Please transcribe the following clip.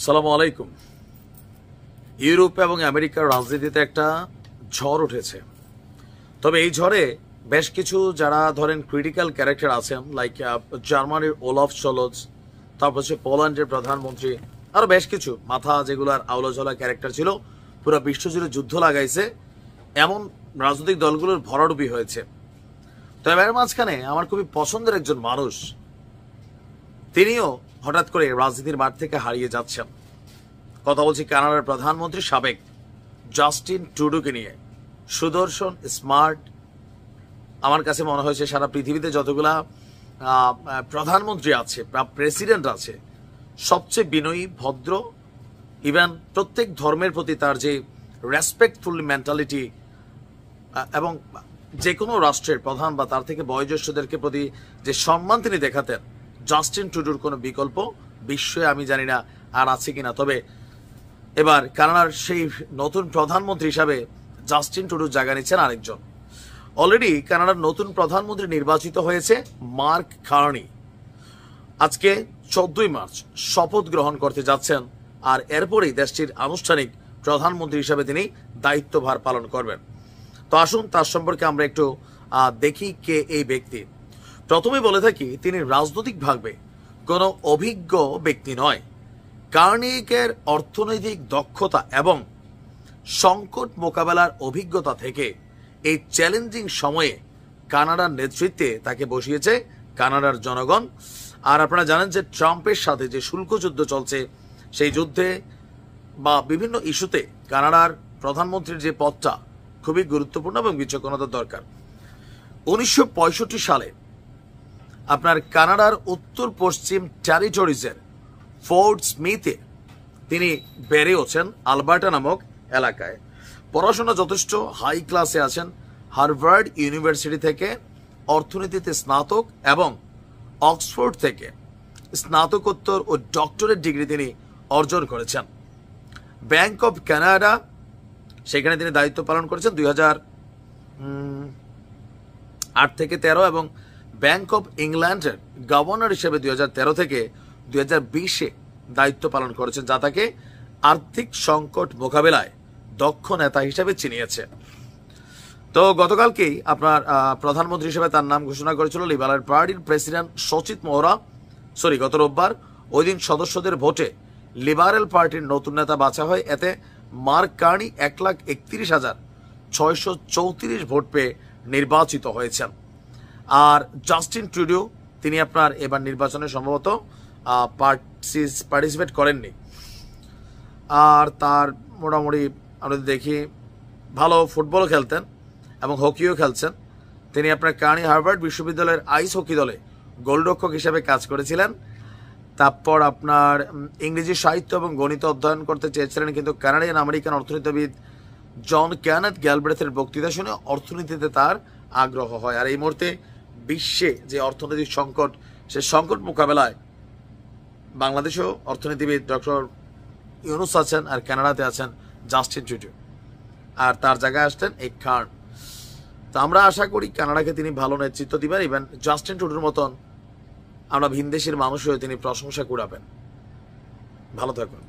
সালামু আলাইকুম। ইউরোপ এবং আমেরিকার রাজনীতিতে একটা ঝড় উঠেছে। তবে এই ঝড়ে বেশ কিছু যারা ধরেন ক্রিটিক্যাল ক্যারেক্টার আছেন, লাইক জার্মানির ওলাফ শোলজ, তারপর হচ্ছে পোল্যান্ডের প্রধানমন্ত্রী, আরো বেশ কিছু মাথা যেগুলার আওলাঝোলা ক্যারেক্টার ছিল, পুরো বিশ্বজুড়ে যুদ্ধ লাগাইছে, এমন রাজনৈতিক দলগুলোর ভরাডুবি হয়েছে। তো এর মাঝখানে আমার খুবই পছন্দের একজন মানুষ, তিনিও হঠাৎ করে রাজনীতির মাঠ থেকে হারিয়ে যাচ্ছেন। কথা বলছি কানাডার প্রধানমন্ত্রী সাবেক জাস্টিন ট্রুডোকে নিয়ে। সুদর্শন, স্মার্ট, আমার কাছে মনে হয়েছে সারা পৃথিবীতে যতগুলা প্রধানমন্ত্রী আছে, প্রেসিডেন্ট আছে, সবচেয়ে বিনয়ী, ভদ্র, ইভেন প্রত্যেক ধর্মের প্রতি তার যে রেসপেক্টফুল মেন্টালিটি, এবং যে কোনো রাষ্ট্রের প্রধান বা তার থেকে বয়োজ্যেষ্ঠদেরকে প্রতি যে সম্মান তিনি দেখাতেন, জাস্টিন ট্রুডোর কোনো বিকল্প বিশ্বে আমি জানি না আর আছে কিনা। তবে এবার কানাডার সেই নতুন প্রধানমন্ত্রী হিসাবে জাস্টিন ট্রুডোর জায়গা নিচ্ছেন আরেকজন। অলরেডি কানাডার নতুন প্রধানমন্ত্রী নির্বাচিত হয়েছে মার্ক কার্নি। আজকে 14ই মার্চ শপথ গ্রহণ করতে যাচ্ছেন, আর এরপরেই দেশটির আনুষ্ঠানিক প্রধানমন্ত্রী হিসাবে তিনি দায়িত্বভার পালন করবেন। তো আসুন তার সম্পর্কে আমরা একটু দেখি কে এই ব্যক্তি। প্রথমে বলে থাকি, তিনি রাজনৈতিকভাবে কোনো অভিজ্ঞ ব্যক্তি নয়। কার্নিকের অর্থনৈতিক দক্ষতা এবং সংকট মোকাবেলার অভিজ্ঞতা থেকে এই চ্যালেঞ্জিং সময়ে কানাডার নেতৃত্বে তাকে বসিয়েছে কানাডার জনগণ। আর আপনারা জানেন যে ট্রাম্পের সাথে যে শুল্ক যুদ্ধ চলছে, সেই যুদ্ধে বা বিভিন্ন ইস্যুতে কানাডার প্রধানমন্ত্রীর যে পদটা খুবই গুরুত্বপূর্ণ এবং বিচক্ষণতার দরকার। 1965 সালে আপনার কানাডার উত্তর পশ্চিম টেরিটরিজের ফোর্ট স্মিথে তিনি বেড়ে ওঠেন, আলবার্টা নামক এলাকায়। পড়াশোনা যথেষ্ট হাই ক্লাসে আছেন। হার্ভার্ড ইউনিভার্সিটি থেকে অর্থনীতিতে স্নাতক এবং অক্সফোর্ড থেকে স্নাতকোত্তর ও ডক্টরেট ডিগ্রি তিনি অর্জন করেছেন। ব্যাংক অফ কানাডা, সেখানে তিনি দায়িত্ব পালন করেছেন 2008 থেকে 13, এবং ব্যাংক অফ ইংল্যান্ডের গভর্নর হিসেবে 2013 থেকে 2020-এ দায়িত্ব পালন করেছেন, যা তাকে আর্থিক সংকট মোকাবেলায় দক্ষ নেতা হিসেবে চিনিয়েছে। তো গতকালকেই আপনার প্রধানমন্ত্রী হিসেবে তার নাম ঘোষণা করেছিল লিবারেল পার্টির প্রেসিডেন্ট সচিত মোহরা। গত রোববার ওই দিন সদস্যদের ভোটে লিবারেল পার্টির নতুন নেতা বাছা হয়। এতে মার্ক কার্নি 1,61,634 ভোট পেয়ে নির্বাচিত হয়েছেন। আর জাস্টিন ট্রুডো, তিনি আপনার এবার নির্বাচনে সম্ভবত পার্টিসিপেট করেননি। আর তার মোটামুটি আমরা দেখি ভালো ফুটবলও খেলতেন এবং হকিও খেলছেন। তিনি আপনার কার্নি হার্ভার্ড বিশ্ববিদ্যালয়ের আইস হকি দলে গোলরক্ষক হিসেবে কাজ করেছিলেন। তারপর আপনার ইংরেজি সাহিত্য এবং গণিত অধ্যয়ন করতে চেয়েছিলেন, কিন্তু কানাডিয়ান আমেরিকান অর্থনীতিবিদ জন ক্যানেথ গ্যালব্রেথের বক্তৃতা শুনে অর্থনীতিতে তার আগ্রহ হয়। আর এই মুহূর্তে বিশ্বে যে অর্থনৈতিক সংকট, সে সংকট মোকাবেলায় বাংলাদেশেও অর্থনীতিবিদ ডক্টর ইউনুস আছেন, আর কানাডাতে আছেন জাস্টিন ট্রুডো, আর তার জায়গায় আসতেন এই কার্ন। তো আমরা আশা করি কানাডাকে তিনি ভালো নেতৃত্ব দিবেন। ইভেন জাস্টিন ট্রুডোর মতন আমরা ভিনদেশের মানুষ হয়ে তিনি প্রশংসা কুড়াবেন। ভালো থাকুন।